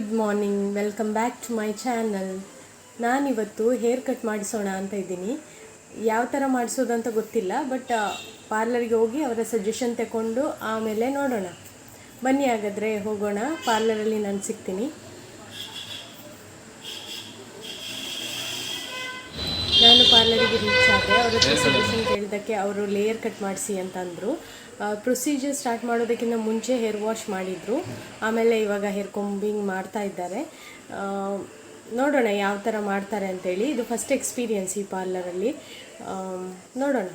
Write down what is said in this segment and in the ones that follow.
Good morning, welcome back to my channel. ನಾನಿವತ್ತು haircut ಮಾಡಿಸೋಣ ಅಂತ ಇದ್ದೀನಿ. ಯಾವ ಥರ ಮಾಡಿಸೋದು ಅಂತ ಗೊತ್ತಿಲ್ಲ, ಬಟ್ ಪಾರ್ಲರಿಗೆ ಹೋಗಿ ಅವರ ಸಜೆಷನ್ ತಗೊಂಡು ಆಮೇಲೆ ನೋಡೋಣ. ಬನ್ನಿ ಹಾಗಾದರೆ ಹೋಗೋಣ. ಪಾರ್ಲರಲ್ಲಿ ನಾನು ಸಿಗ್ತೀನಿ. ನಾನು ಪಾರ್ಲರಿಗೆ ರೀಚ್ ಆದೆ. ಅವ್ರ ಹತ್ರ ಸಜೆಷನ್ ಕೇಳಿದ್ದಕ್ಕೆ ಅವರು ಲೇಯರ್ ಕಟ್ ಮಾಡಿಸಿ ಅಂತ ಅಂದರು. ಪ್ರೊಸೀಜರ್ ಸ್ಟಾರ್ಟ್ ಮಾಡೋದಕ್ಕಿಂತ ಮುಂಚೆ ಹೇರ್ ವಾಶ್ ಮಾಡಿದರು. ಆಮೇಲೆ ಇವಾಗ ಹೇರ್ ಕೊಂಬಿಂಗ್ ಮಾಡ್ತಾ ಇದ್ದಾರೆ. ನೋಡೋಣ ಯಾವ ಥರ ಮಾಡ್ತಾರೆ ಅಂತೇಳಿ. ಇದು ಫಸ್ಟ್ ಎಕ್ಸ್ಪೀರಿಯನ್ಸ್ ಈ ಪಾರ್ಲರಲ್ಲಿ. ನೋಡೋಣ.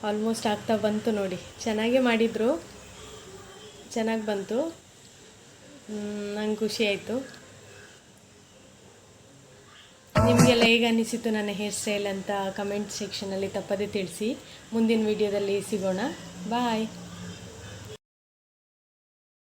ಆಲ್ಮೋಸ್ಟ್ ಆಗ್ತಾ ಬಂತು ನೋಡಿ. ಚೆನ್ನಾಗೇ ಮಾಡಿದರು, ಚೆನ್ನಾಗಿ ಬಂತು. ನಂಗೆ ಖುಷಿ ಆಯಿತು. ನಿಮಗೆಲ್ಲ ಹೇಗೆ ಅನ್ನಿಸಿತು ನನ್ನ ಹೇರ್ ಸ್ಟೈಲ್ ಅಂತ ಕಮೆಂಟ್ ಸೆಕ್ಷನಲ್ಲಿ ತಪ್ಪದೇ ತಿಳಿಸಿ. ಮುಂದಿನ ವಿಡಿಯೋದಲ್ಲಿ ಸಿಗೋಣ. ಬಾಯ್.